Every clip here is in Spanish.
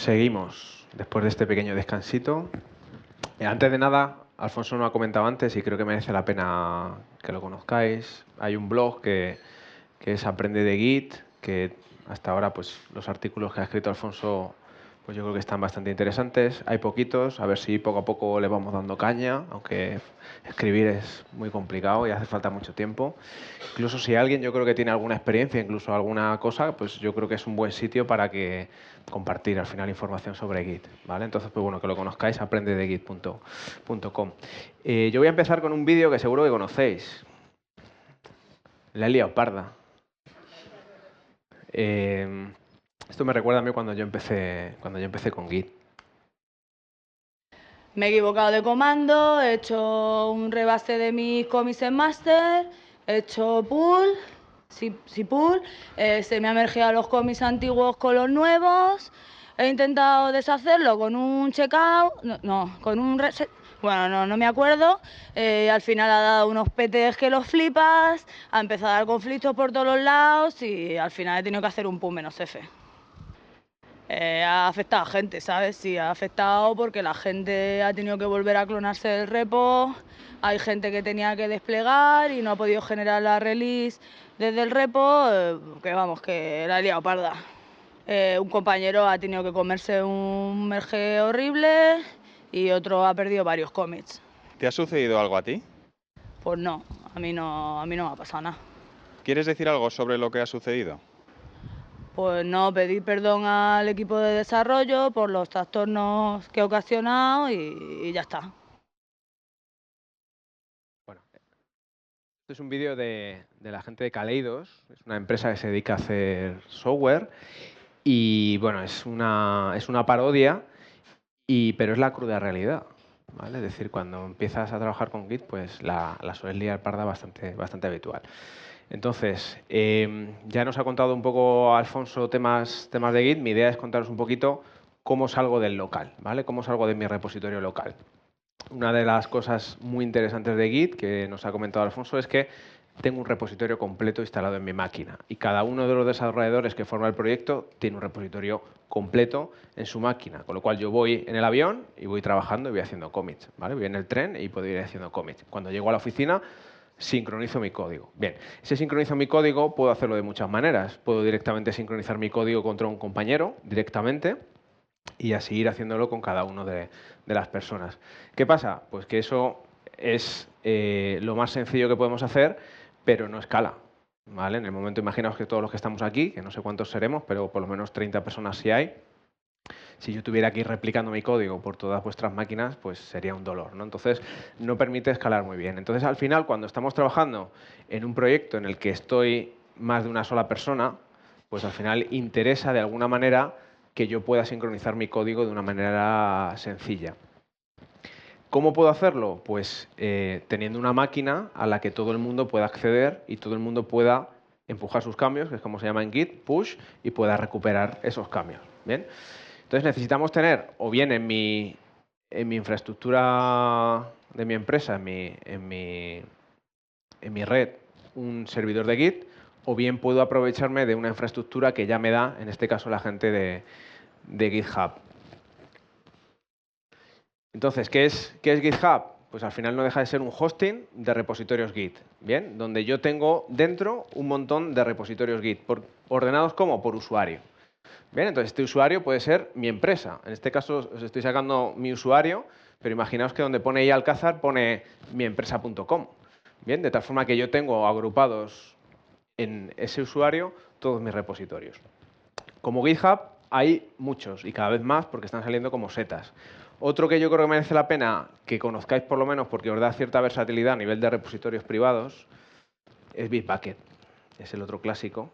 Seguimos después de este pequeño descansito. Antes de nada, Alfonso no ha comentado antes y creo que merece la pena que lo conozcáis. Hay un blog que es Aprende de Git, que hasta ahora pues, los artículos que ha escrito Alfonso pues yo creo que están bastante interesantes. Hay poquitos, a ver si poco a poco le vamos dando caña, aunque escribir es muy complicado y hace falta mucho tiempo. Incluso si alguien yo creo que tiene alguna experiencia, incluso alguna cosa, pues yo creo que es un buen sitio para que compartir al final información sobre Git, ¿vale? Entonces, pues bueno, que lo conozcáis, aprendedegit.com. Yo voy a empezar con un vídeo que seguro que conocéis. La he liado parda. Esto me recuerda a mí cuando yo empecé con Git. Me he equivocado de comando, he hecho un rebase de mis commits en master, he hecho pull, sí pull, se me han mergeado los commits antiguos con los nuevos, he intentado deshacerlo con un checkout, con un reset, bueno, no me acuerdo, al final ha dado unos PTs que los flipas, ha empezado a dar conflictos por todos los lados y al final he tenido que hacer un pull -F. Ha afectado a gente, ¿sabes? Sí, ha afectado porque la gente ha tenido que volver a clonarse del repo, hay gente que tenía que desplegar y no ha podido generar la release desde el repo, que vamos, que la ha liado parda. Un compañero ha tenido que comerse un merge horrible y otro ha perdido varios commits. ¿Te ha sucedido algo a ti? Pues no, a mí no me ha pasado nada. ¿Quieres decir algo sobre lo que ha sucedido? Pues no, pedir perdón al equipo de desarrollo por los trastornos que he ocasionado y ya está. Bueno, este es un vídeo de la gente de Kaleidos, es una empresa que se dedica a hacer software y bueno, es una parodia, pero es la cruda realidad, ¿vale? Es decir, cuando empiezas a trabajar con Git, pues la sueles liar parda bastante habitual. Entonces, ya nos ha contado un poco Alfonso temas de Git. Mi idea es contaros un poquito cómo salgo del local, ¿vale? Cómo salgo de mi repositorio local. Una de las cosas muy interesantes de Git que nos ha comentado Alfonso es que tengo un repositorio completo instalado en mi máquina y cada uno de los desarrolladores que forma el proyecto tiene un repositorio completo en su máquina, con lo cual yo voy en el avión y voy trabajando y voy haciendo commits, ¿vale? Voy en el tren y puedo ir haciendo commits. Cuando llego a la oficina sincronizo mi código. Bien, ese sincronizo mi código puedo hacerlo de muchas maneras. Puedo directamente sincronizar mi código contra un compañero, directamente, y así ir haciéndolo con cada uno de las personas. ¿Qué pasa? Pues que eso es lo más sencillo que podemos hacer, pero no escala, ¿vale? En el momento, imaginaos que todos los que estamos aquí, que no sé cuántos seremos, pero por lo menos 30 personas sí hay, si yo tuviera que ir replicando mi código por todas vuestras máquinas, pues sería un dolor, ¿no? Entonces, no permite escalar muy bien. Entonces, al final, cuando estamos trabajando en un proyecto en el que estoy más de una sola persona, pues al final interesa de alguna manera que yo pueda sincronizar mi código de una manera sencilla. ¿Cómo puedo hacerlo? Pues teniendo una máquina a la que todo el mundo pueda acceder y todo el mundo pueda empujar sus cambios, que es como se llama en Git, push, y pueda recuperar esos cambios. ¿Bien? Entonces necesitamos tener, o bien en mi infraestructura de mi empresa, en mi red, un servidor de Git, o bien puedo aprovecharme de una infraestructura que ya me da, en este caso, la gente de GitHub. Entonces, ¿qué es GitHub? Pues al final no deja de ser un hosting de repositorios Git, ¿bien? Donde yo tengo dentro un montón de repositorios Git, ordenados como por usuario. Bien, entonces este usuario puede ser mi empresa. En este caso os estoy sacando mi usuario, pero imaginaos que donde pone Alcázar pone miempresa.com. Bien, de tal forma que yo tengo agrupados en ese usuario todos mis repositorios. Como GitHub hay muchos y cada vez más porque están saliendo como setas. Otro que yo creo que merece la pena que conozcáis por lo menos porque os da cierta versatilidad a nivel de repositorios privados es Bitbucket. Es el otro clásico.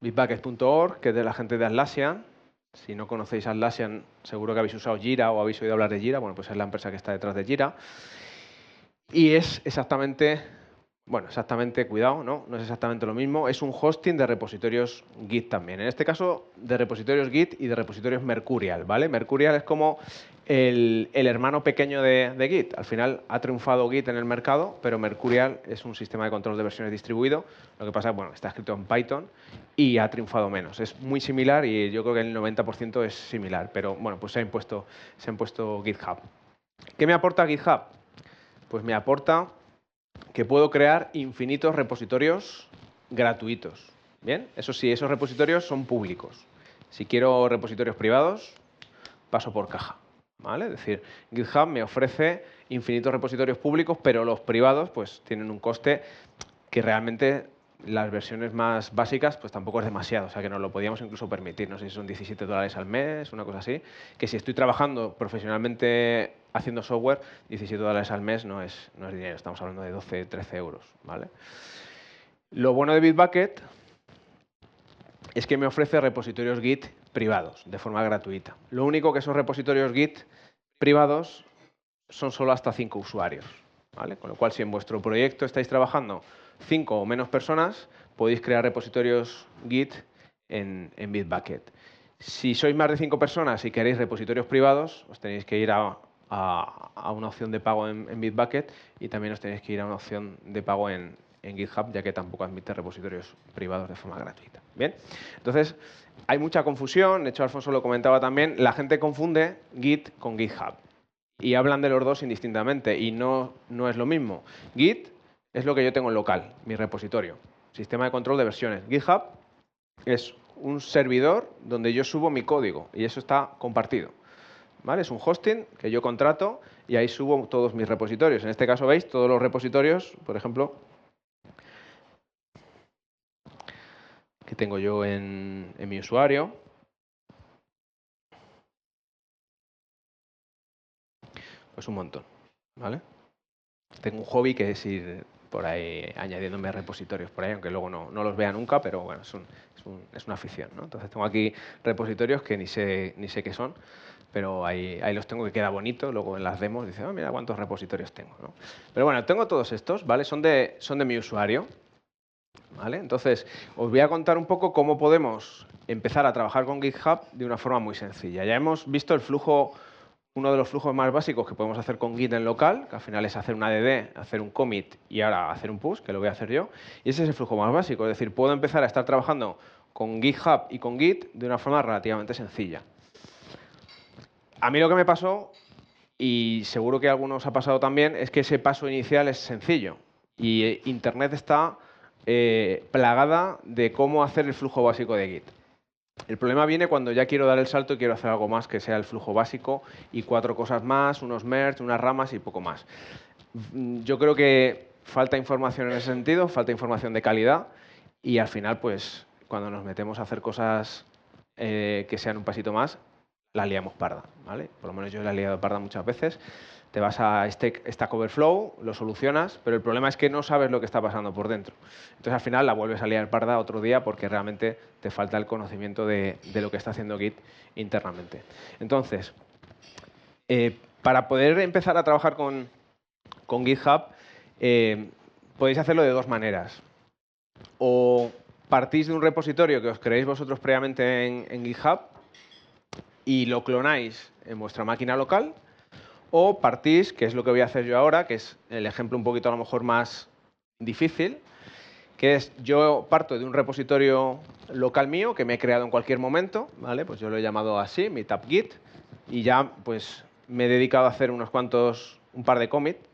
Bitbucket.org, que es de la gente de Atlassian. Si no conocéis Atlassian, seguro que habéis usado Jira o habéis oído hablar de Jira. Bueno, pues es la empresa que está detrás de Jira. Y es exactamente, cuidado, ¿no? No es exactamente lo mismo. Es un hosting de repositorios Git también. En este caso, de repositorios Git y de repositorios Mercurial, ¿vale? Mercurial es como el hermano pequeño de Git. Al final ha triunfado Git en el mercado, pero Mercurial es un sistema de control de versiones distribuido. Lo que pasa es que está escrito en Python y ha triunfado menos. Es muy similar y yo creo que el 90% es similar, pero bueno, pues se ha impuesto GitHub. ¿Qué me aporta GitHub? Pues me aporta que puedo crear infinitos repositorios gratuitos. Bien, eso sí, esos repositorios son públicos. Si quiero repositorios privados, paso por caja. ¿Vale? Es decir, GitHub me ofrece infinitos repositorios públicos, pero los privados pues tienen un coste que realmente las versiones más básicas pues tampoco es demasiado, o sea que nos lo podíamos incluso permitir, no sé si son $17 al mes, una cosa así, que si estoy trabajando profesionalmente haciendo software, $17 al mes no es dinero, estamos hablando de 12, 13 euros, ¿vale? Lo bueno de Bitbucket es que me ofrece repositorios Git privados, de forma gratuita. Lo único que esos repositorios Git privados son solo hasta 5 usuarios, ¿vale? Con lo cual, si en vuestro proyecto estáis trabajando 5 o menos personas, podéis crear repositorios Git en Bitbucket. Si sois más de 5 personas y queréis repositorios privados, os tenéis que ir a una opción de pago en Bitbucket y también os tenéis que ir a una opción de pago en GitHub, ya que tampoco admite repositorios privados de forma gratuita. Bien, entonces hay mucha confusión, de hecho Alfonso lo comentaba también, la gente confunde Git con GitHub y hablan de los dos indistintamente y no es lo mismo. Git es lo que yo tengo en local, mi repositorio, sistema de control de versiones. GitHub es un servidor donde yo subo mi código y eso está compartido. ¿Vale? Es un hosting que yo contrato y ahí subo todos mis repositorios. En este caso veis todos los repositorios, por ejemplo, que tengo yo en mi usuario. Pues un montón, ¿vale? Tengo un hobby que es ir por ahí añadiéndome repositorios por ahí, aunque luego no los vea nunca, pero bueno, es una afición, ¿no? Entonces tengo aquí repositorios que ni sé qué son, pero ahí los tengo, que queda bonito. Luego en las demos dice, oh, mira cuántos repositorios tengo, ¿no? Pero bueno, tengo todos estos, ¿vale? Son de mi usuario, ¿vale? Entonces, os voy a contar un poco cómo podemos empezar a trabajar con GitHub de una forma muy sencilla. Ya hemos visto el flujo. Uno de los flujos más básicos que podemos hacer con Git en local, que al final es hacer un add, hacer un commit y ahora hacer un push, que lo voy a hacer yo. Y ese es el flujo más básico. Es decir, puedo empezar a estar trabajando con GitHub y con Git de una forma relativamente sencilla. A mí lo que me pasó, y seguro que a algunos ha pasado también, es que ese paso inicial es sencillo. Y Internet está plagada de cómo hacer el flujo básico de Git. El problema viene cuando ya quiero dar el salto y quiero hacer algo más que sea el flujo básico y 4 cosas más, unos merge, unas ramas y poco más. Yo creo que falta información en ese sentido, falta información de calidad y al final, pues, cuando nos metemos a hacer cosas que sean un pasito más, la liamos parda, ¿vale? Por lo menos yo la he liado parda muchas veces. Te vas a Stack Overflow, lo solucionas, pero el problema es que no sabes lo que está pasando por dentro. Entonces, al final, la vuelves a liar parda otro día porque realmente te falta el conocimiento de lo que está haciendo Git internamente. Entonces, para poder empezar a trabajar con GitHub, podéis hacerlo de dos maneras. O partís de un repositorio que os creéis vosotros previamente en GitHub y lo clonáis en vuestra máquina local, o partís, que es lo que voy a hacer yo ahora, que es el ejemplo un poquito a lo mejor más difícil, que es yo parto de un repositorio local mío que me he creado en cualquier momento, ¿vale? Pues yo lo he llamado así, mi tab Git, y ya pues me he dedicado a hacer un par de commits,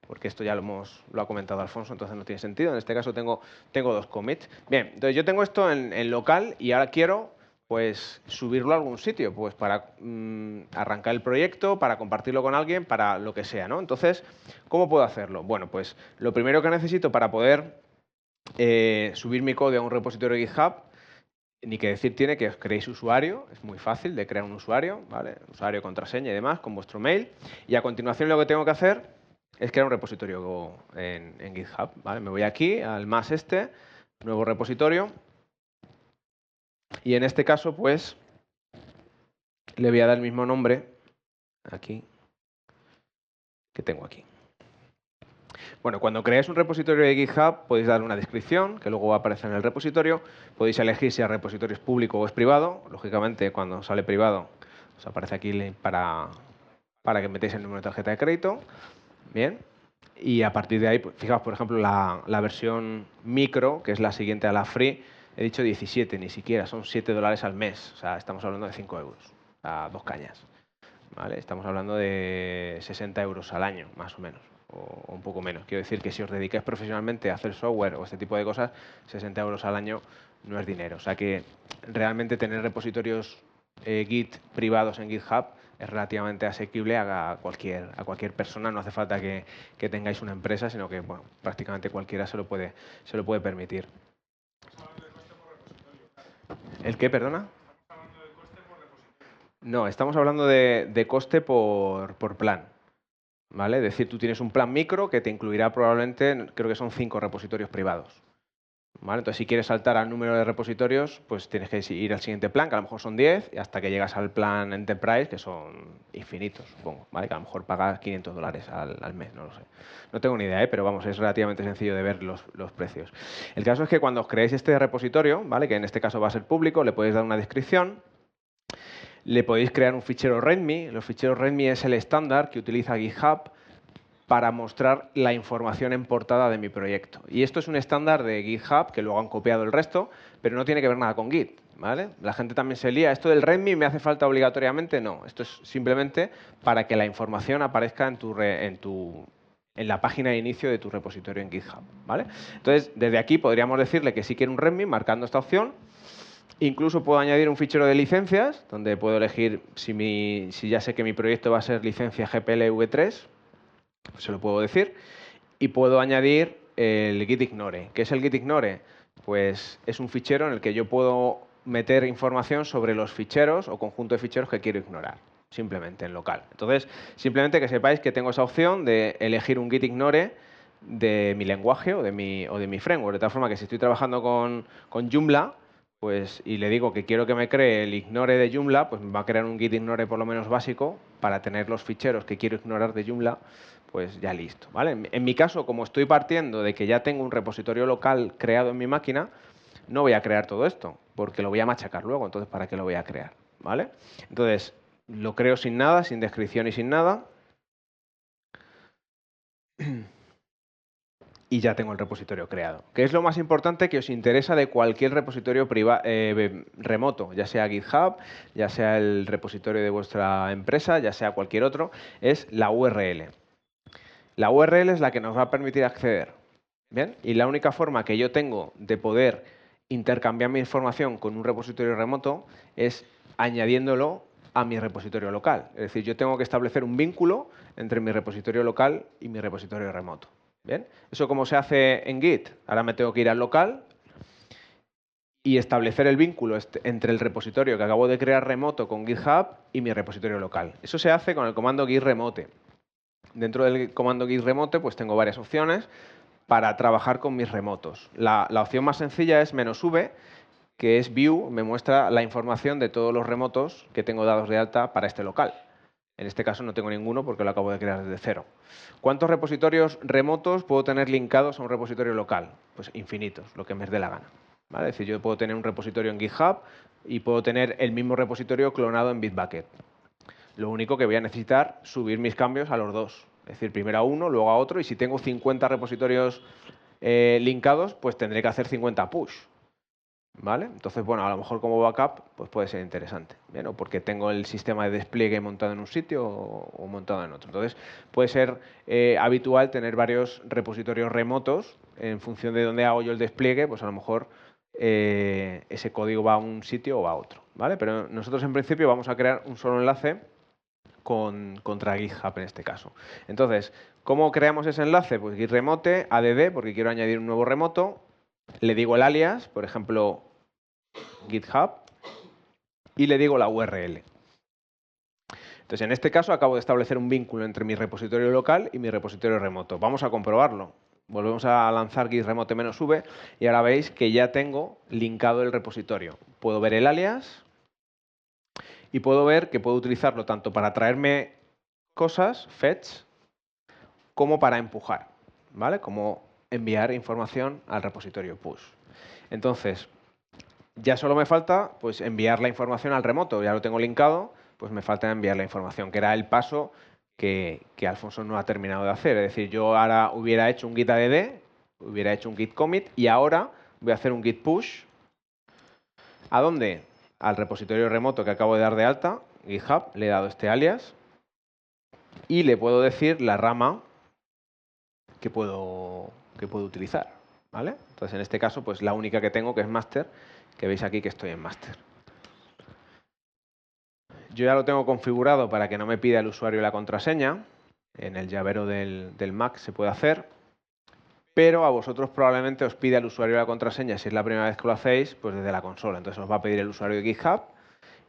porque esto ya lo ha comentado Alfonso, entonces no tiene sentido. En este caso tengo 2 commits. Bien, entonces yo tengo esto en local y ahora quiero pues subirlo a algún sitio, pues para arrancar el proyecto, para compartirlo con alguien, para lo que sea, ¿no? Entonces, ¿cómo puedo hacerlo? Bueno, pues lo primero que necesito para poder subir mi código a un repositorio de GitHub, ni que decir tiene que os creéis usuario, es muy fácil de crear un usuario, ¿vale? Usuario, contraseña y demás, con vuestro mail. Y a continuación lo que tengo que hacer es crear un repositorio en GitHub, ¿vale? Me voy aquí al más nuevo repositorio. Y en este caso, pues, le voy a dar el mismo nombre aquí que tengo aquí. Bueno, cuando creáis un repositorio de GitHub, podéis dar una descripción, que luego va a aparecer en el repositorio. Podéis elegir si el repositorio es público o es privado. Lógicamente, cuando sale privado, Os aparece aquí para que metáis el número de tarjeta de crédito. Bien. Y a partir de ahí, pues, fijaos, por ejemplo, la versión micro, que es la siguiente a la free, he dicho 17, ni siquiera, son $7 al mes. O sea, estamos hablando de 5 euros, a 2 cañas. ¿Vale? Estamos hablando de 60 euros al año, más o menos, o un poco menos. Quiero decir que si os dedicáis profesionalmente a hacer software o este tipo de cosas, 60 euros al año no es dinero. O sea que realmente tener repositorios Git privados en GitHub es relativamente asequible a cualquier persona. No hace falta que tengáis una empresa, sino que bueno, prácticamente cualquiera se lo puede permitir. ¿El qué, perdona? No, estamos hablando de coste por plan. ¿Vale? Es decir, tú tienes un plan micro que te incluirá probablemente, creo que son 5 repositorios privados. ¿Vale? Entonces, si quieres saltar al número de repositorios, pues tienes que ir al siguiente plan, que a lo mejor son 10, y hasta que llegas al plan Enterprise, que son infinitos, supongo. ¿Vale? Que a lo mejor pagas $500 al mes, no lo sé. No tengo ni idea, pero vamos, es relativamente sencillo de ver los precios. El caso es que cuando os creéis este repositorio, ¿vale? Que en este caso va a ser público, le podéis dar una descripción. Le podéis crear un fichero README. Los ficheros README es el estándar que utiliza GitHub para mostrar la información en portada de mi proyecto. Y esto es un estándar de GitHub, que luego han copiado el resto, pero no tiene que ver nada con Git. ¿Vale? La gente también se lía. ¿Esto del README me hace falta obligatoriamente? No. Esto es simplemente para que la información aparezca en la página de inicio de tu repositorio en GitHub. ¿Vale? Entonces, desde aquí podríamos decirle que sí quiero un README marcando esta opción. Incluso puedo añadir un fichero de licencias, donde puedo elegir si ya sé que mi proyecto va a ser licencia GPL v3, se lo puedo decir, y puedo añadir el git ignore. ¿Qué es el git ignore? Pues es un fichero en el que yo puedo meter información sobre los ficheros o conjunto de ficheros que quiero ignorar, simplemente en local. Entonces, simplemente que sepáis que tengo esa opción de elegir un git ignore de mi lenguaje o de mi framework, de tal forma que si estoy trabajando con Joomla, pues, y le digo que quiero que me cree el ignore de Joomla, pues me va a crear un git ignore por lo menos básico para tener los ficheros que quiero ignorar de Joomla, pues ya listo. ¿Vale? En mi caso, como estoy partiendo de que ya tengo un repositorio local creado en mi máquina, no voy a crear todo esto, porque lo voy a machacar luego, entonces ¿para qué lo voy a crear? ¿Vale? Entonces, lo creo sin nada, sin descripción y sin nada. Y ya tengo el repositorio creado. ¿Qué es lo más importante que os interesa de cualquier repositorio remoto? Ya sea GitHub, ya sea el repositorio de vuestra empresa, ya sea cualquier otro, es la URL. La URL es la que nos va a permitir acceder. ¿Bien? Y la única forma que yo tengo de poder intercambiar mi información con un repositorio remoto es añadiéndolo a mi repositorio local. Es decir, yo tengo que establecer un vínculo entre mi repositorio local y mi repositorio remoto. ¿Bien? ¿Eso cómo se hace en Git? Ahora me tengo que ir al local y establecer el vínculo entre el repositorio que acabo de crear remoto con GitHub y mi repositorio local. Eso se hace con el comando git remote. Dentro del comando git remote pues tengo varias opciones para trabajar con mis remotos. La opción más sencilla es "-v", que es view, me muestra la información de todos los remotos que tengo dados de alta para este local. En este caso no tengo ninguno porque lo acabo de crear desde cero. ¿Cuántos repositorios remotos puedo tener linkados a un repositorio local? Pues infinitos, lo que me dé la gana. ¿Vale? Es decir, yo puedo tener un repositorio en GitHub y puedo tener el mismo repositorio clonado en Bitbucket. Lo único que voy a necesitar subir mis cambios a los dos. Es decir, primero a uno, luego a otro, y si tengo 50 repositorios linkados, pues tendré que hacer 50 push. ¿Vale? Entonces, bueno, a lo mejor como backup pues puede ser interesante. ¿Bien? O porque tengo el sistema de despliegue montado en un sitio o montado en otro. Entonces, puede ser habitual tener varios repositorios remotos en función de dónde hago yo el despliegue, pues a lo mejor ese código va a un sitio o a otro. ¿Vale? Pero nosotros en principio vamos a crear un solo enlace contra GitHub en este caso. Entonces, ¿cómo creamos ese enlace? Pues git remote, add, porque quiero añadir un nuevo remoto. Le digo el alias, por ejemplo, GitHub, y le digo la URL. Entonces, en este caso, acabo de establecer un vínculo entre mi repositorio local y mi repositorio remoto. Vamos a comprobarlo. Volvemos a lanzar git remote -v y ahora veis que ya tengo linkado el repositorio. Puedo ver el alias y puedo ver que puedo utilizarlo tanto para traerme cosas, fetch, como para empujar, ¿vale? Como enviar información al repositorio push. Entonces, ya solo me falta pues enviar la información al remoto. Ya lo tengo linkado, pues me falta enviar la información, que era el paso que Alfonso no ha terminado de hacer. Es decir, yo ahora hubiera hecho un git add, hubiera hecho un git commit y ahora voy a hacer un git push. ¿A dónde? Al repositorio remoto que acabo de dar de alta, GitHub, le he dado este alias y le puedo decir la rama que puedo utilizar, ¿vale? Entonces, en este caso, pues la única que tengo, que es master, que veis aquí que estoy en master. Yo ya lo tengo configurado para que no me pida el usuario y la contraseña. En el llavero del Mac se puede hacer. Pero a vosotros probablemente os pida el usuario y la contraseña, si es la primera vez que lo hacéis, pues desde la consola. Entonces os va a pedir el usuario de GitHub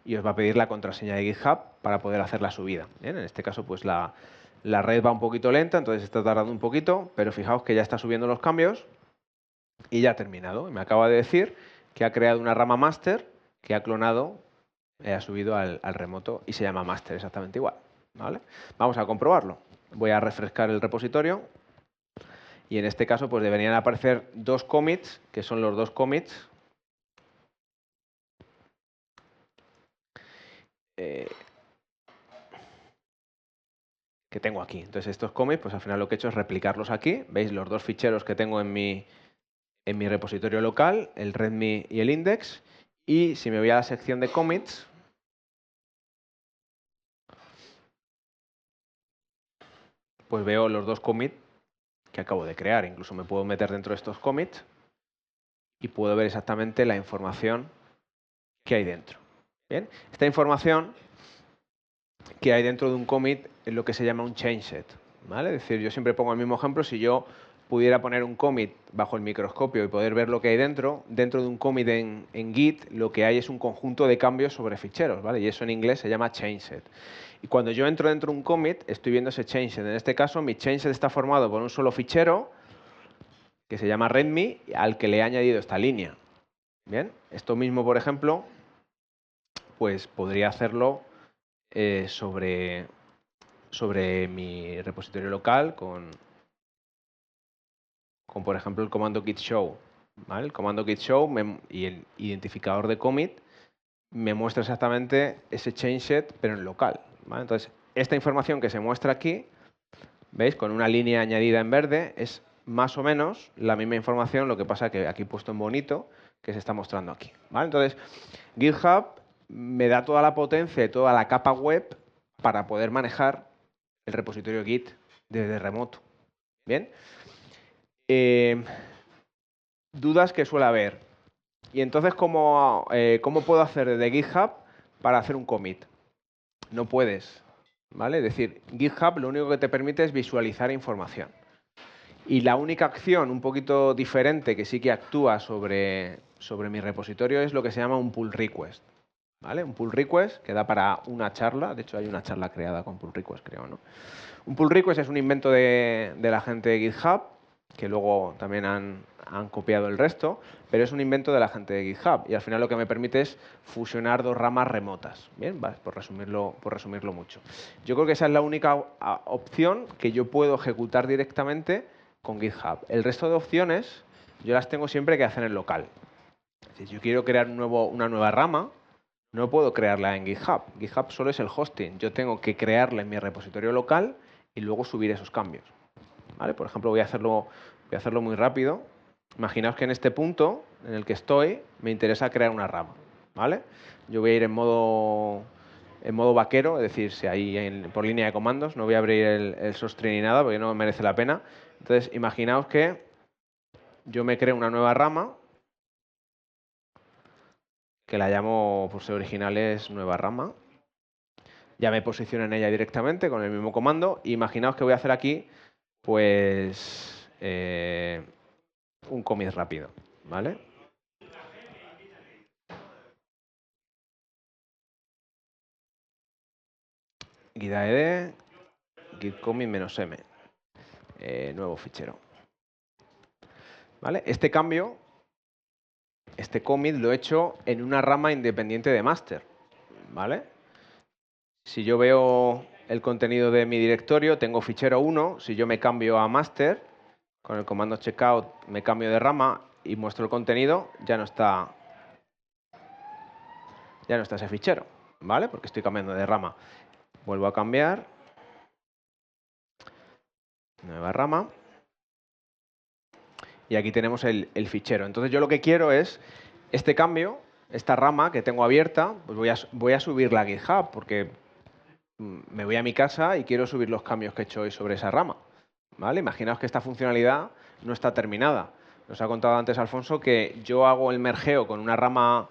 y os va a pedir la contraseña de GitHub para poder hacer la subida. Bien, en este caso, pues la red va un poquito lenta, entonces está tardando un poquito, pero fijaos que ya está subiendo los cambios y ya ha terminado. Me acaba de decir que ha creado una rama master que ha clonado, ha subido al remoto y se llama master exactamente igual, ¿vale? Vamos a comprobarlo. Voy a refrescar el repositorio y en este caso pues deberían aparecer dos commits, que son los dos commits que tengo aquí. Entonces estos commits, pues al final lo que he hecho es replicarlos aquí. Veis los dos ficheros que tengo en mi repositorio local, el readme y el index. Y si me voy a la sección de commits, pues veo los dos commits que acabo de crear. Incluso me puedo meter dentro de estos commits y puedo ver exactamente la información que hay dentro. Bien, esta información que hay dentro de un commit es lo que se llama un change set, ¿vale? Es decir, yo siempre pongo el mismo ejemplo. Si yo pudiera poner un commit bajo el microscopio y poder ver lo que hay dentro de un commit en Git, lo que hay es un conjunto de cambios sobre ficheros, ¿vale? Y eso en inglés se llama change set. Y cuando yo entro dentro de un commit, estoy viendo ese change set. En este caso, mi change set está formado por un solo fichero que se llama readme, al que le he añadido esta línea. Bien, esto mismo, por ejemplo, pues podría hacerlo sobre mi repositorio local con, por ejemplo, el comando git show, ¿vale? El comando git show y el identificador de commit me muestra exactamente ese change set, pero en local, ¿vale? Entonces, esta información que se muestra aquí, ¿veis? Con una línea añadida en verde, es más o menos la misma información, lo que pasa que aquí puesto en bonito, que se está mostrando aquí, ¿vale? Entonces, GitHub me da toda la potencia y toda la capa web para poder manejar el repositorio Git desde remoto. Bien. Dudas que suele haber. Y entonces, ¿cómo puedo hacer desde GitHub para hacer un commit? No puedes, ¿vale? Es decir, GitHub lo único que te permite es visualizar información. Y la única acción un poquito diferente que sí que actúa sobre mi repositorio es lo que se llama un pull request, ¿vale? Un pull request que da para una charla. De hecho, hay una charla creada con pull request, creo, ¿no? Un pull request es un invento de la gente de GitHub, que luego también han copiado el resto, pero es un invento de la gente de GitHub y al final lo que me permite es fusionar dos ramas remotas. Bien, por resumirlo mucho. Yo creo que esa es la única opción que yo puedo ejecutar directamente con GitHub. El resto de opciones yo las tengo siempre que hacer en local. Si yo quiero crear una nueva rama, no puedo crearla en GitHub. GitHub solo es el hosting. Yo tengo que crearla en mi repositorio local y luego subir esos cambios, ¿vale? Por ejemplo, voy a hacerlo muy rápido. Imaginaos que en este punto en el que estoy me interesa crear una rama, ¿vale? Yo voy a ir en modo vaquero, es decir, si ahí por línea de comandos, no voy a abrir el source tree ni nada porque no merece la pena. Entonces, imaginaos que yo me creo una nueva rama que la llamo, por ser originales, nueva rama. Ya me posiciono en ella directamente con el mismo comando. Imaginaos que voy a hacer aquí, pues, un commit rápido, ¿vale? Git add, git commit -m, nuevo fichero. ¿Vale? Este cambio, este commit lo he hecho en una rama independiente de master, ¿vale? Si yo veo el contenido de mi directorio, tengo fichero 1. Si yo me cambio a master, con el comando checkout me cambio de rama y muestro el contenido, ya no está ese fichero. ¿vale? Porque estoy cambiando de rama. Vuelvo a cambiar. Nueva rama. Y aquí tenemos el fichero. Entonces yo lo que quiero es este cambio, esta rama que tengo abierta, pues voy a subirla a GitHub porque me voy a mi casa y quiero subir los cambios que he hecho hoy sobre esa rama. ¿Vale? Imaginaos que esta funcionalidad no está terminada. Nos ha contado antes Alfonso que yo hago el mergeo con una rama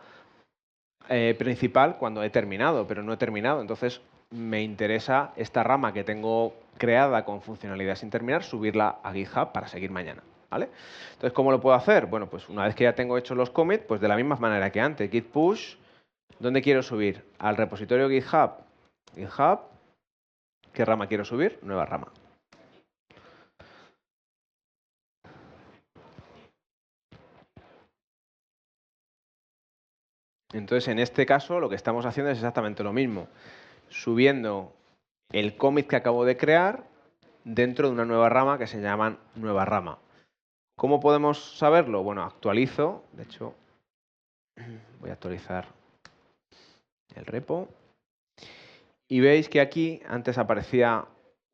principal cuando he terminado, pero no he terminado. Entonces me interesa esta rama que tengo creada con funcionalidad sin terminar, subirla a GitHub para seguir mañana. ¿Vale? Entonces, ¿cómo lo puedo hacer? Bueno, pues una vez que ya tengo hechos los commits, pues de la misma manera que antes, git push, ¿dónde quiero subir? Al repositorio GitHub. GitHub, ¿qué rama quiero subir? Nueva rama. Entonces, en este caso, lo que estamos haciendo es exactamente lo mismo. Subiendo el commit que acabo de crear dentro de una nueva rama que se llama nueva rama. ¿Cómo podemos saberlo? Bueno, actualizo. De hecho, voy a actualizar el repo. Y veis que aquí antes aparecía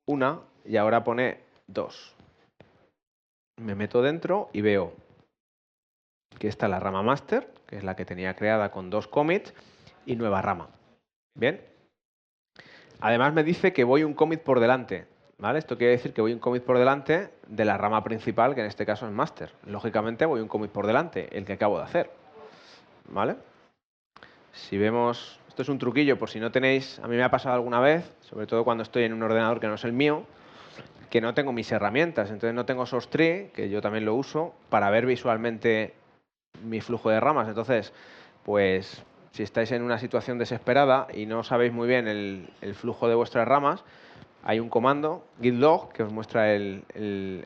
una y ahora pone 2. Me meto dentro y veo que está la rama master, que es la que tenía creada con 2 commits, y nueva rama. Bien. Además me dice que voy un commit por delante. ¿Vale? Esto quiere decir que voy un commit por delante de la rama principal, que en este caso es master. Lógicamente voy un commit por delante, el que acabo de hacer. ¿Vale? Si vemos, esto es un truquillo por si no tenéis, a mí me ha pasado alguna vez, sobre todo cuando estoy en un ordenador que no es el mío, que no tengo mis herramientas, entonces no tengo source tree, que yo también lo uso, para ver visualmente mi flujo de ramas. Entonces, pues si estáis en una situación desesperada y no sabéis muy bien el flujo de vuestras ramas, hay un comando, git log, que os muestra el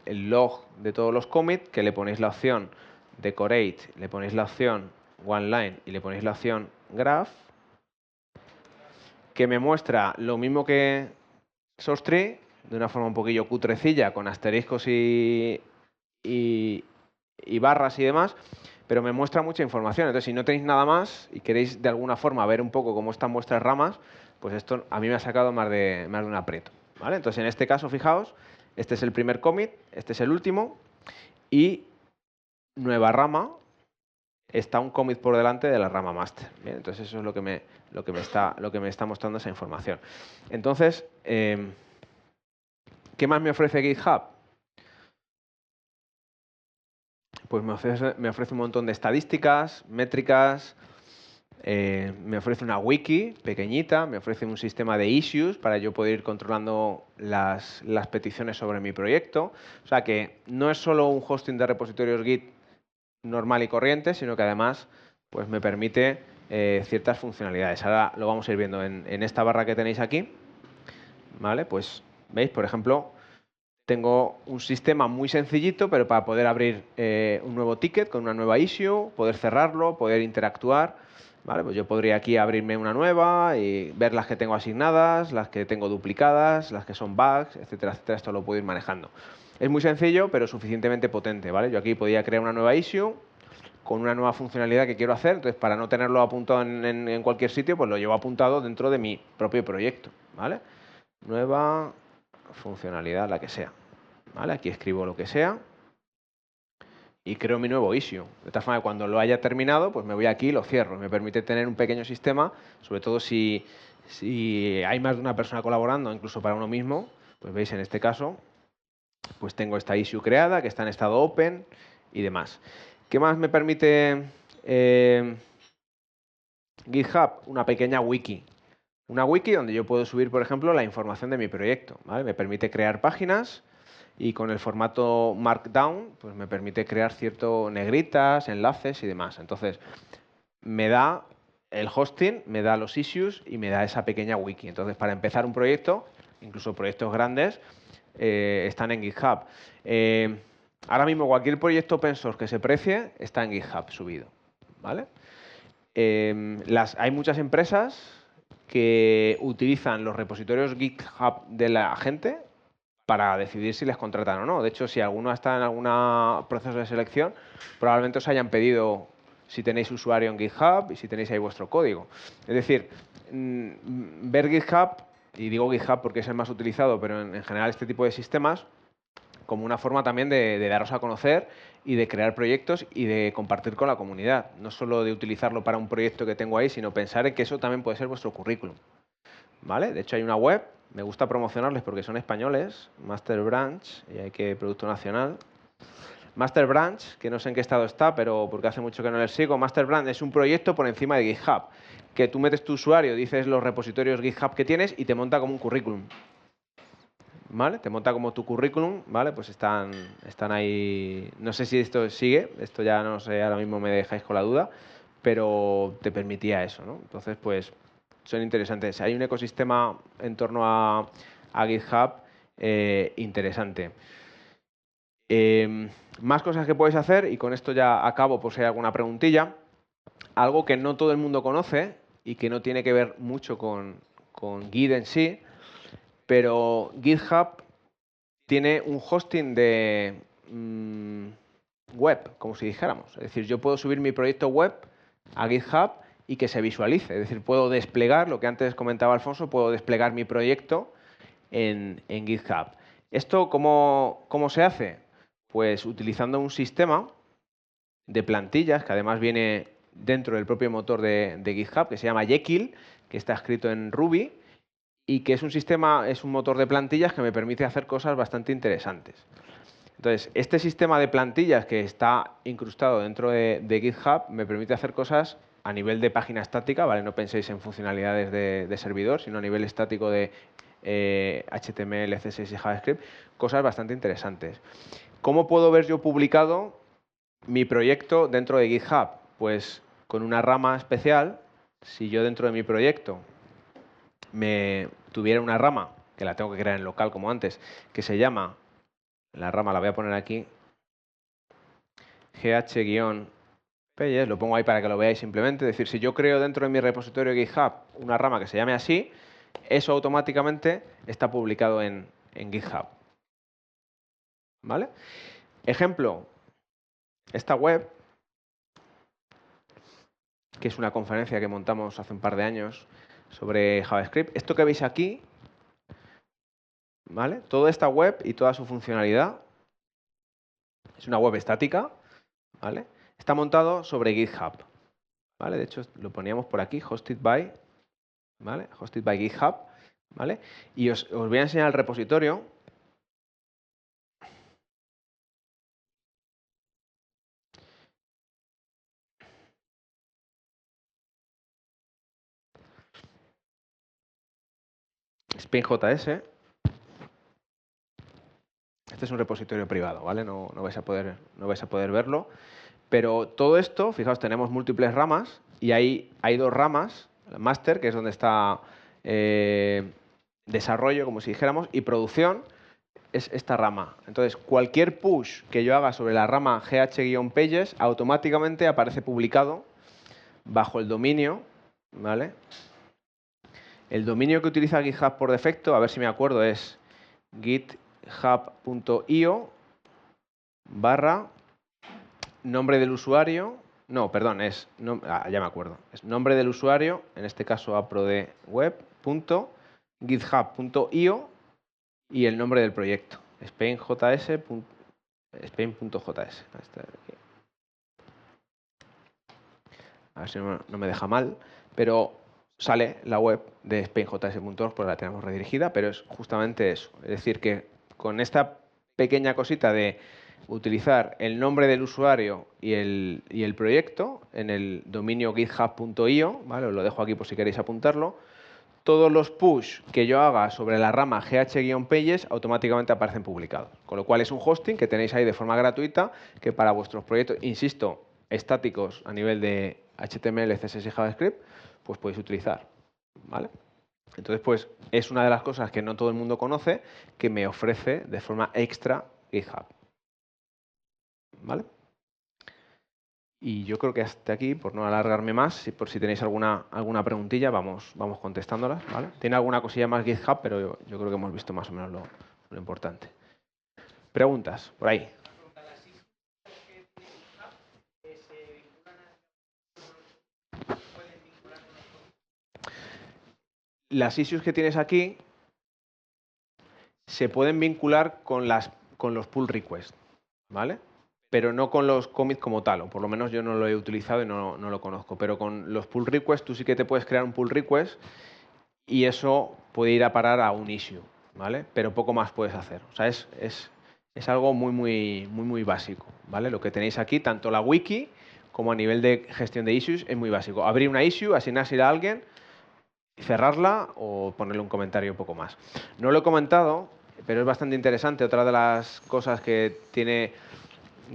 log de todos los commits, que le ponéis la opción decorate, le ponéis la opción one line y le ponéis la opción graph, que me muestra lo mismo que source tree, de una forma un poquillo cutrecilla, con asteriscos y barras y demás, pero me muestra mucha información. Entonces, si no tenéis nada más y queréis de alguna forma ver un poco cómo están vuestras ramas, pues esto a mí me ha sacado más de un aprieto. ¿Vale? Entonces, en este caso, fijaos, este es el primer commit, este es el último, y nueva rama está un commit por delante de la rama master. Bien, entonces, eso es lo que me está mostrando esa información. Entonces, ¿qué más me ofrece GitHub? Pues me ofrece un montón de estadísticas, métricas, me ofrece una wiki pequeñita, me ofrece un sistema de issues para yo poder ir controlando las peticiones sobre mi proyecto. O sea que no es solo un hosting de repositorios Git normal y corriente, sino que además pues me permite ciertas funcionalidades. Ahora lo vamos a ir viendo en esta barra que tenéis aquí. ¿Vale? Pues veis, por ejemplo, tengo un sistema muy sencillito, pero para poder abrir un nuevo ticket con una nueva issue, poder cerrarlo, poder interactuar. ¿Vale? Pues yo podría aquí abrirme una nueva y ver las que tengo asignadas, las que tengo duplicadas, las que son bugs, etcétera, etcétera. Esto lo puedo ir manejando. Es muy sencillo, pero suficientemente potente. ¿Vale? Yo aquí podría crear una nueva issue con una nueva funcionalidad que quiero hacer. Entonces, para no tenerlo apuntado en cualquier sitio, pues lo llevo apuntado dentro de mi propio proyecto. ¿Vale? Nueva funcionalidad, la que sea. ¿Vale? Aquí escribo lo que sea y creo mi nuevo issue. De tal forma que cuando lo haya terminado, pues me voy aquí y lo cierro. Me permite tener un pequeño sistema, sobre todo si hay más de una persona colaborando, incluso para uno mismo. Pues veis, en este caso, pues tengo esta issue creada, que está en estado open y demás. ¿Qué más me permite GitHub? Una pequeña wiki. Una wiki donde yo puedo subir, por ejemplo, la información de mi proyecto. ¿Vale? Me permite crear páginas y con el formato Markdown pues me permite crear cierto negritas, enlaces y demás. Entonces, me da el hosting, me da los issues y me da esa pequeña wiki. Entonces, para empezar un proyecto, incluso proyectos grandes, están en GitHub. Ahora mismo cualquier proyecto open source que se precie está en GitHub subido. ¿Vale? Hay muchas empresas que utilizan los repositorios GitHub de la gente para decidir si les contratan o no. De hecho, si alguno está en algún proceso de selección, probablemente os hayan pedido si tenéis usuario en GitHub y si tenéis ahí vuestro código. Es decir, ver GitHub, y digo GitHub porque es el más utilizado, pero en general este tipo de sistemas, como una forma también de daros a conocer y de crear proyectos y de compartir con la comunidad. No solo de utilizarlo para un proyecto que tengo ahí, sino pensar en que eso también puede ser vuestro currículum. ¿Vale? De hecho, hay una web, me gusta promocionarles porque son españoles, Master Branch, y hay que Producto Nacional. Master Branch, que no sé en qué estado está, pero porque hace mucho que no les sigo. Master Branch es un proyecto por encima de GitHub, que tú metes tu usuario, dices los repositorios GitHub que tienes y te monta como un currículum. ¿Vale? Te monta como tu currículum, ¿vale? Pues están ahí. No sé si esto sigue, esto ya no sé, ahora mismo me dejáis con la duda, pero te permitía eso, ¿no? Entonces, pues son interesantes. Hay un ecosistema en torno a GitHub interesante. Más cosas que podéis hacer, y con esto ya acabo por si hay alguna preguntilla. Algo que no todo el mundo conoce y que no tiene que ver mucho con Git en sí, pero GitHub tiene un hosting de web, como si dijéramos. Es decir, yo puedo subir mi proyecto web a GitHub y que se visualice. Es decir, puedo desplegar, lo que antes comentaba Alfonso, puedo desplegar mi proyecto en GitHub. ¿Esto cómo se hace? Pues utilizando un sistema de plantillas, que además viene dentro del propio motor de GitHub, que se llama Jekyll, que está escrito en Ruby, y que es un motor de plantillas que me permite hacer cosas bastante interesantes. Entonces, este sistema de plantillas que está incrustado dentro de GitHub me permite hacer cosas a nivel de página estática, ¿vale? No penséis en funcionalidades de servidor, sino a nivel estático de HTML, CSS y JavaScript, cosas bastante interesantes. ¿Cómo puedo ver yo publicado mi proyecto dentro de GitHub? Pues con una rama especial. Si yo dentro de mi proyecto me tuviera una rama, que la tengo que crear en local como antes, que se llama, la rama la voy a poner aquí, gh-pages, lo pongo ahí para que lo veáis simplemente. Es decir, si yo creo dentro de mi repositorio GitHub una rama que se llame así, eso automáticamente está publicado en GitHub. ¿Vale? Ejemplo, esta web, que es una conferencia que montamos hace un par de años sobre JavaScript. Esto que veis aquí, ¿vale? Toda esta web y toda su funcionalidad es una web estática, ¿vale? Está montado sobre GitHub, ¿vale? De hecho, lo poníamos por aquí, hosted by, ¿vale? Hosted by GitHub, ¿vale? Y os voy a enseñar el repositorio. Spin.js. Este es un repositorio privado, ¿vale? No vais a poder verlo. Pero todo esto, fijaos, tenemos múltiples ramas y hay dos ramas, la master, que es donde está desarrollo, como si dijéramos, y producción es esta rama. Entonces, cualquier push que yo haga sobre la rama gh-pages automáticamente aparece publicado bajo el dominio, ¿vale? El dominio que utiliza GitHub por defecto, a ver si me acuerdo, es github.io / nombre del usuario. No, perdón, ya me acuerdo. Es nombre del usuario, en este caso aprodeweb.github.io y el nombre del proyecto, Spain.js. A ver si no me deja mal, pero sale la web de Spain.js.org, pues la tenemos redirigida, pero es justamente eso. Es decir, que con esta pequeña cosita de utilizar el nombre del usuario y el proyecto en el dominio github.io, ¿vale? Os lo dejo aquí por si queréis apuntarlo. Todos los push que yo haga sobre la rama gh-pages automáticamente aparecen publicados. Con lo cual es un hosting que tenéis ahí de forma gratuita que para vuestros proyectos, insisto, estáticos a nivel de HTML, CSS y JavaScript, pues podéis utilizar. ¿Vale? Entonces, pues es una de las cosas que no todo el mundo conoce que me ofrece de forma extra GitHub. ¿Vale? Y yo creo que hasta aquí, por no alargarme más, por si tenéis alguna preguntilla, vamos contestándolas, ¿vale? Tiene alguna cosilla más GitHub, pero yo creo que hemos visto más o menos lo importante. Preguntas, por ahí. las issues que tienes aquí se pueden vincular con los pull requests, ¿vale? Pero no con los commits como tal, o por lo menos yo no lo he utilizado y no lo conozco. Pero con los pull requests tú sí que te puedes crear un pull request y eso puede ir a parar a un issue, ¿vale? Pero poco más puedes hacer. O sea, es algo muy básico, ¿vale? Lo que tenéis aquí, tanto la wiki como a nivel de gestión de issues, es muy básico. Abrir una issue, asignársela a alguien, cerrarla o ponerle un comentario un poco más. No lo he comentado, pero es bastante interesante. Otra de las cosas que tiene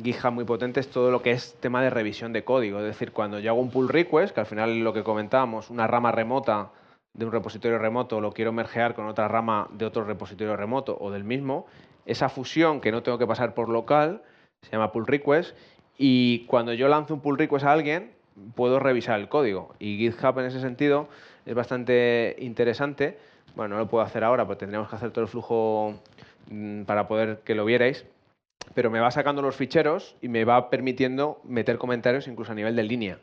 GitHub muy potente es todo lo que es tema de revisión de código. Es decir, cuando yo hago un pull request, que al final es lo que comentábamos, una rama remota de un repositorio remoto, lo quiero mergear con otra rama de otro repositorio remoto o del mismo, esa fusión que no tengo que pasar por local se llama pull request, y cuando yo lanzo un pull request a alguien, puedo revisar el código. Y GitHub en ese sentido es bastante interesante. Bueno, no lo puedo hacer ahora porque tendríamos que hacer todo el flujo para poder que lo vierais, pero me va sacando los ficheros y me va permitiendo meter comentarios incluso a nivel de línea.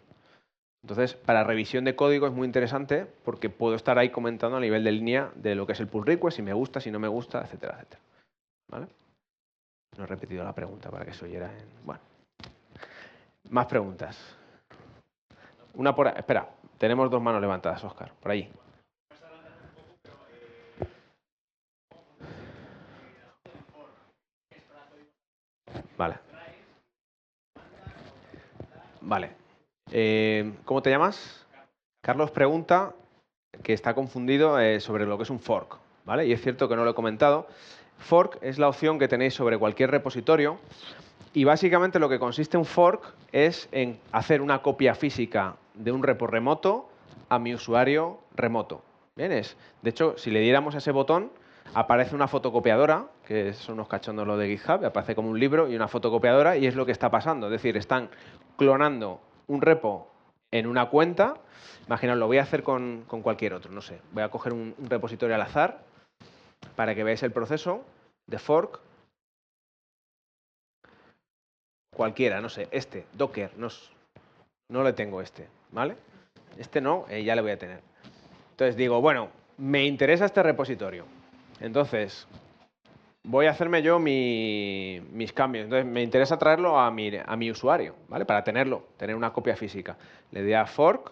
Entonces, para revisión de código es muy interesante porque puedo estar ahí comentando a nivel de línea de lo que es el pull request, si me gusta, si no me gusta, etcétera, etcétera. ¿Vale? No he repetido la pregunta para que se oyera en... Bueno. Más preguntas. Una por... Espera, tenemos dos manos levantadas, Óscar, por ahí. Vale. Vale. ¿Cómo te llamas? Carlos pregunta que está confundido sobre lo que es un fork, ¿vale? Y es cierto que no lo he comentado. Fork es la opción que tenéis sobre cualquier repositorio y básicamente lo que consiste un fork es en hacer una copia física de un repo remoto a mi usuario remoto. Bien, de hecho, si le diéramos a ese botón, aparece una fotocopiadora, que son unos cachondos lo de GitHub, aparece como un libro y una fotocopiadora, y es lo que está pasando. Es decir, están clonando un repo en una cuenta. Imaginaos, lo voy a hacer con cualquier otro, no sé. Voy a coger un repositorio al azar para que veáis el proceso de fork. Cualquiera, no sé, Docker, no le tengo ¿vale? Este no, ya le voy a tener. Entonces digo, bueno, me interesa este repositorio. Entonces, voy a hacerme yo mis cambios. Entonces, me interesa traerlo a mi usuario, ¿vale? Para tener una copia física. Le doy a fork.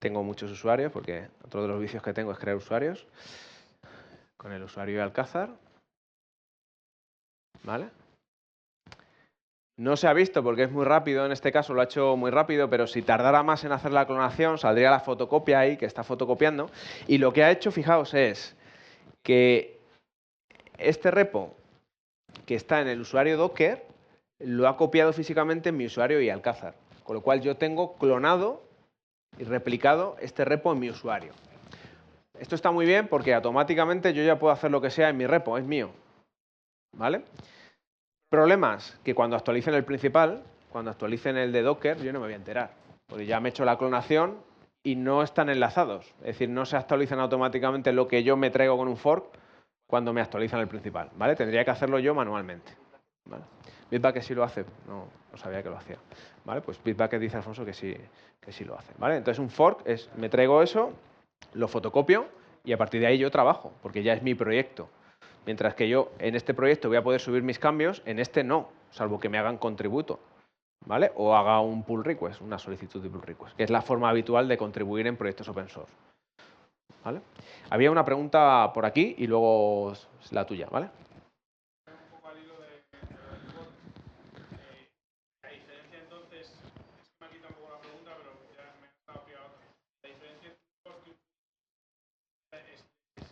Tengo muchos usuarios porque otro de los vicios que tengo es crear usuarios. Con el usuario de Alcázar. ¿Vale? No se ha visto porque es muy rápido, en este caso lo ha hecho muy rápido, pero si tardara más en hacer la clonación, saldría la fotocopia ahí, que está fotocopiando. Y lo que ha hecho, fijaos, es que este repo que está en el usuario Docker lo ha copiado físicamente en mi usuario y Alcázar. Con lo cual yo tengo clonado y replicado este repo en mi usuario. Esto está muy bien porque automáticamente yo ya puedo hacer lo que sea en mi repo, es mío. ¿Vale? Problemas, que cuando actualicen el principal, cuando actualicen el de Docker, yo no me voy a enterar. Porque ya me he hecho la clonación y no están enlazados. Es decir, no se actualizan automáticamente lo que yo me traigo con un fork cuando me actualizan el principal. ¿Vale? Tendría que hacerlo yo manualmente. ¿Vale? Bitbucket sí lo hace, no sabía que lo hacía. ¿Vale? Pues Bitbucket dice Alfonso que sí lo hace. ¿Vale? Entonces un fork es, me traigo eso, lo fotocopio y a partir de ahí yo trabajo, porque ya es mi proyecto. Mientras que yo en este proyecto voy a poder subir mis cambios, en este no, salvo que me hagan contributo, ¿vale? O haga un pull request, una solicitud de pull request, que es la forma habitual de contribuir en proyectos open source. ¿Vale? Había una pregunta por aquí y luego la tuya, ¿vale? Un poco al hilo de la diferencia entonces, es que me ha quitado un poco la pregunta, pero ya me ha estado pillado. La diferencia es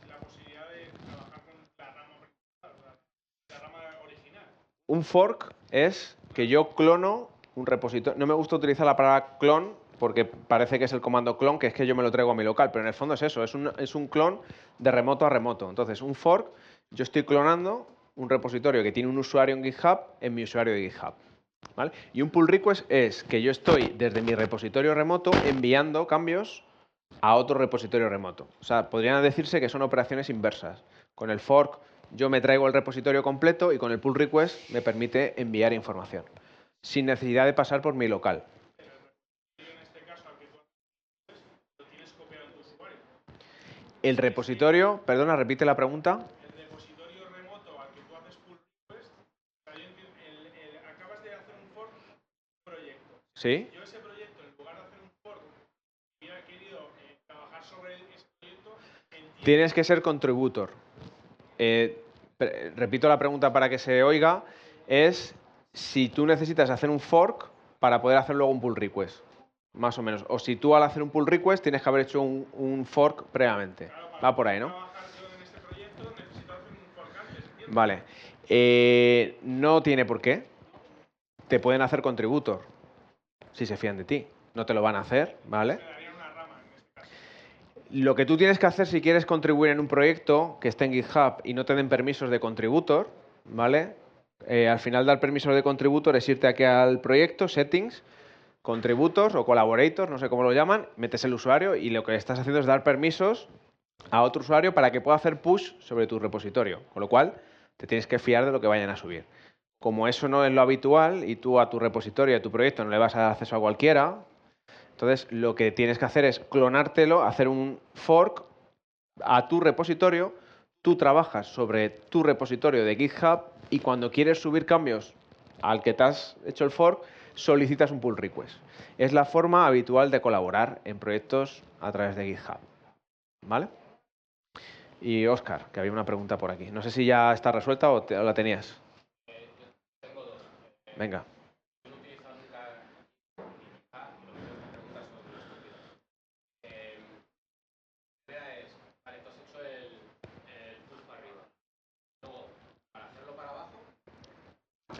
la posibilidad de trabajar con la rama principal, la rama original. Un fork es que yo clono un repositorio. No me gusta utilizar la palabra clon porque parece que es el comando clon, que es que yo me lo traigo a mi local, pero en el fondo es eso, es un clon de remoto a remoto. Entonces, un fork, yo estoy clonando un repositorio que tiene un usuario en GitHub en mi usuario de GitHub. ¿Vale? Y un pull request es que yo estoy desde mi repositorio remoto enviando cambios a otro repositorio remoto. O sea, podrían decirse que son operaciones inversas. Con el fork yo me traigo el repositorio completo y con el pull request me permite enviar información sin necesidad de pasar por mi local. En este caso, al que tú lo tienes copiado en tu El repositorio, perdona, repite la pregunta. El repositorio remoto al que tú haces pull request, o sea, acabas de hacer un fork de un proyecto. ¿Sí? Yo ese proyecto, en lugar de hacer un fork, hubiera querido trabajar sobre ese proyecto, Tienes que ser contributor. Repito la pregunta para que se oiga, es si tú necesitas hacer un fork para poder hacer luego un pull request, más o menos. O si tú al hacer un pull request tienes que haber hecho un fork previamente. Va por ahí, ¿no? trabajar yo en este proyecto, necesito hacer un fork antes, ¿entiendes? Vale. No tiene por qué. Te pueden hacer contributor si se fían de ti. No te lo van a hacer, ¿vale? Me darían una rama en este caso. Lo que tú tienes que hacer si quieres contribuir en un proyecto que esté en GitHub y no te den permisos de contributor, ¿vale? Al final dar permisos de contributor es irte aquí al proyecto, settings, contributors o collaborators, no sé cómo lo llaman, metes el usuario y lo que estás haciendo es dar permisos a otro usuario para que pueda hacer push sobre tu repositorio. Con lo cual, te tienes que fiar de lo que vayan a subir. Como eso no es lo habitual y tú a tu repositorio, a tu proyecto, no le vas a dar acceso a cualquiera, entonces lo que tienes que hacer es clonártelo, hacer un fork a tu repositorio, tú trabajas sobre tu repositorio de GitHub y cuando quieres subir cambios al que te has hecho el fork, solicitas un pull request. Es la forma habitual de colaborar en proyectos a través de GitHub. ¿Vale? Y Óscar, que había una pregunta por aquí. No sé si ya está resuelta o la tenías. Venga.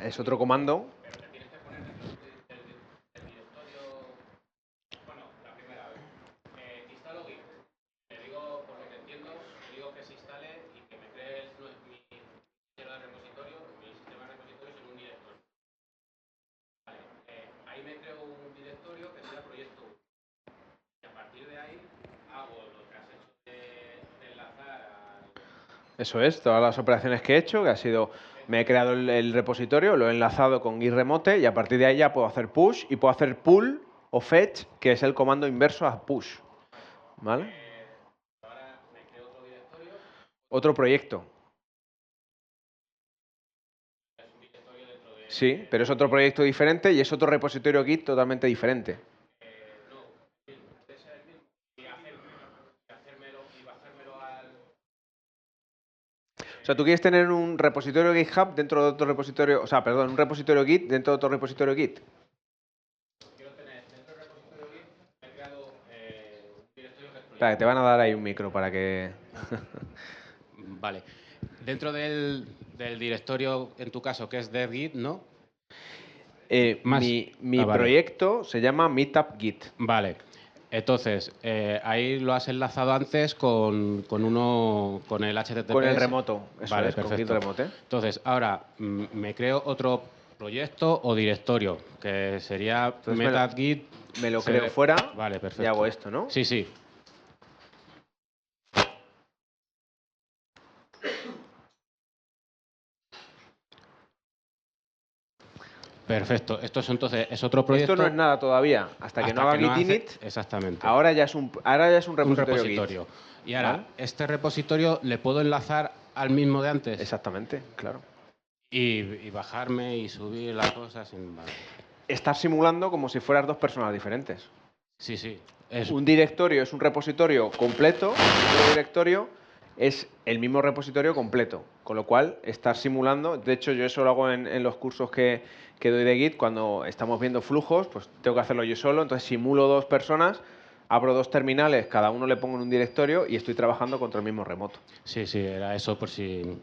Es otro comando. Eso es, todas las operaciones que he hecho, que ha sido, me he creado el repositorio, lo he enlazado con Git remote y a partir de ahí ya puedo hacer push y puedo hacer pull o fetch, que es el comando inverso a push. ¿Vale? Otro proyecto. Sí, pero es otro proyecto diferente y es otro repositorio Git totalmente diferente. O sea, tú quieres tener un repositorio GitHub dentro de otro repositorio, o sea, perdón, un repositorio Git dentro de otro repositorio Git. Espera, que te van a dar ahí un micro para que... Vale. Dentro del directorio, en tu caso, que es dev-git, ¿no? Mi vale. proyecto se llama Meetup Git. Vale. Entonces, ahí lo has enlazado antes con el HTTPS. Con el remoto, eso vale, es, perfecto. con Git remote. Entonces, ahora me creo otro proyecto o directorio, que sería MetapGit. Me lo creo fuera vale, perfecto. y hago esto, ¿no? Sí, sí. Perfecto. Esto es entonces es otro proyecto. Esto no es nada todavía. Hasta que no haga Git init. Exactamente. Ahora ya es un repositorio. Git. Y ahora, este repositorio le puedo enlazar al mismo de antes. Exactamente, claro. Y bajarme y subir las cosas. Estás simulando como si fueras dos personas diferentes. Sí, sí. Un directorio es un repositorio completo, otro directorio es el mismo repositorio completo. Con lo cual, estás simulando. De hecho, yo eso lo hago en los cursos que doy de Git. Cuando estamos viendo flujos, pues tengo que hacerlo yo solo. Entonces, simulo dos personas, abro dos terminales, cada uno le pongo en un directorio y estoy trabajando contra el mismo remoto. Sí, sí, era eso por si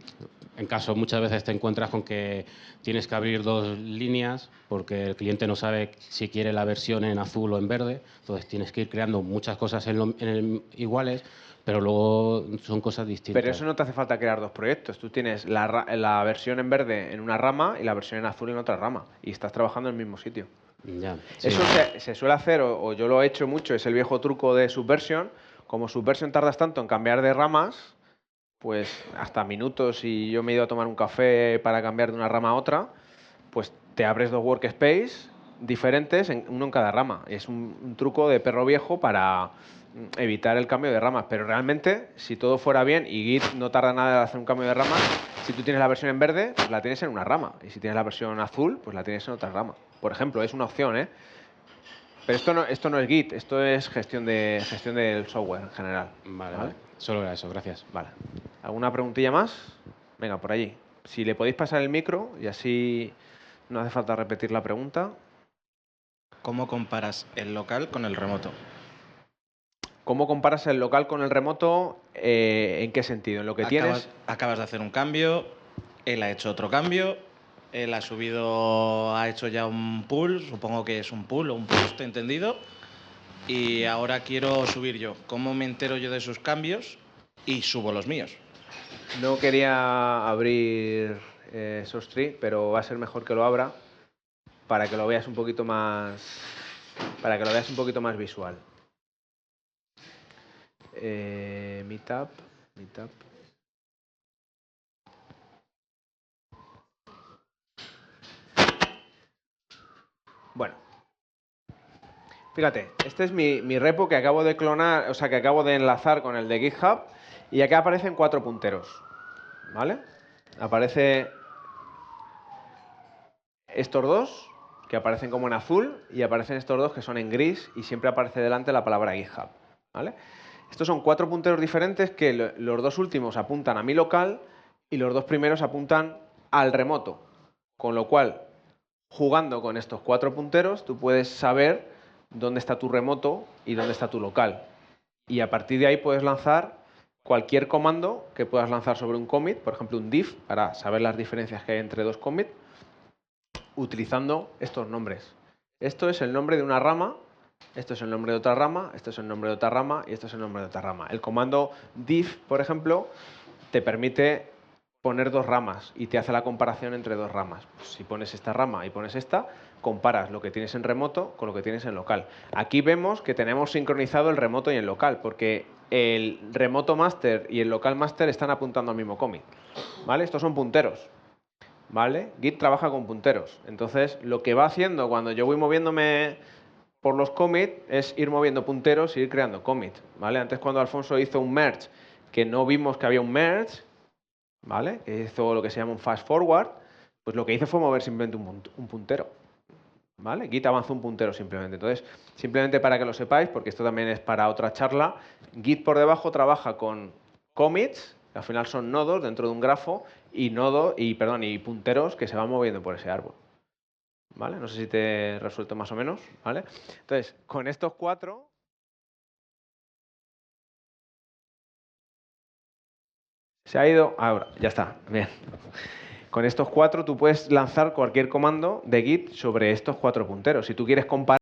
en caso muchas veces te encuentras con que tienes que abrir dos líneas porque el cliente no sabe si quiere la versión en azul o en verde, entonces tienes que ir creando muchas cosas iguales, pero luego son cosas distintas. Pero eso no te hace falta crear dos proyectos. Tú tienes la versión en verde en una rama y la versión en azul en otra rama y estás trabajando en el mismo sitio. Ya, sí. Eso se suele hacer, o yo lo he hecho mucho, es el viejo truco de Subversion. Como Subversion tardas tanto en cambiar de ramas, pues hasta minutos, y yo me he ido a tomar un café para cambiar de una rama a otra, pues te abres dos workspace diferentes, uno en cada rama. Es un truco de perro viejo para evitar el cambio de ramas. Pero realmente, si todo fuera bien y Git no tarda nada en hacer un cambio de ramas, si tú tienes la versión en verde, pues la tienes en una rama. Y si tienes la versión azul, pues la tienes en otra rama. Por ejemplo, es una opción, ¿eh? Pero esto no es Git, esto es gestión del software en general. Vale. Solo era eso, gracias. Vale. ¿Alguna preguntilla más? Venga, por allí. Si le podéis pasar el micro y así no hace falta repetir la pregunta. ¿Cómo comparas el local con el remoto? ¿Cómo comparas el local con el remoto? ¿En qué sentido? ¿En lo que tienes? Acabas de hacer un cambio, él ha hecho otro cambio, él ha hecho ya un pull, supongo que es un pull o un post, entendido, y ahora quiero subir yo. ¿Cómo me entero yo de sus cambios y subo los míos? No quería abrir SourceTree, pero va a ser mejor que lo abra para que lo veas un poquito más, visual. Meetup. Bueno, fíjate, este es mi repo que acabo de clonar, o sea, que acabo de enlazar con el de GitHub, y acá aparecen 4 punteros, ¿vale? Aparece estos dos, que aparecen como en azul, y aparecen estos dos que son en gris, y siempre aparece delante la palabra GitHub, ¿vale? Estos son 4 punteros diferentes que los dos últimos apuntan a mi local y los dos primeros apuntan al remoto, con lo cual, jugando con estos 4 punteros, tú puedes saber dónde está tu remoto y dónde está tu local. Y a partir de ahí puedes lanzar cualquier comando que puedas lanzar sobre un commit, por ejemplo un diff, para saber las diferencias que hay entre dos commits, utilizando estos nombres. Esto es el nombre de una rama, esto es el nombre de otra rama, esto es el nombre de otra rama y esto es el nombre de otra rama. El comando diff, por ejemplo, te permite poner dos ramas y te hace la comparación entre dos ramas. Pues si pones esta rama y pones esta, comparas lo que tienes en remoto con lo que tienes en local. Aquí vemos que tenemos sincronizado el remoto y el local, porque el remoto master y el local master están apuntando al mismo commit, ¿vale? Estos son punteros, ¿vale? Git trabaja con punteros. Entonces, lo que va haciendo cuando yo voy moviéndome por los commits es ir moviendo punteros y ir creando commits, ¿vale? Antes, cuando Alfonso hizo un merge, que no vimos que había un merge, ¿vale? Que hizo lo que se llama un fast forward, pues lo que hice fue mover simplemente un puntero, ¿vale? Git avanzó un puntero simplemente. Entonces, simplemente para que lo sepáis, porque esto también es para otra charla, Git por debajo trabaja con commits, que al final son nodos dentro de un grafo, y punteros que se van moviendo por ese árbol, ¿vale? No sé si te he resuelto más o menos, ¿vale? Entonces, con estos 4... Se ha ido... Ahora, ya está, bien. Con estos 4 tú puedes lanzar cualquier comando de Git sobre estos 4 punteros. Si tú quieres comparar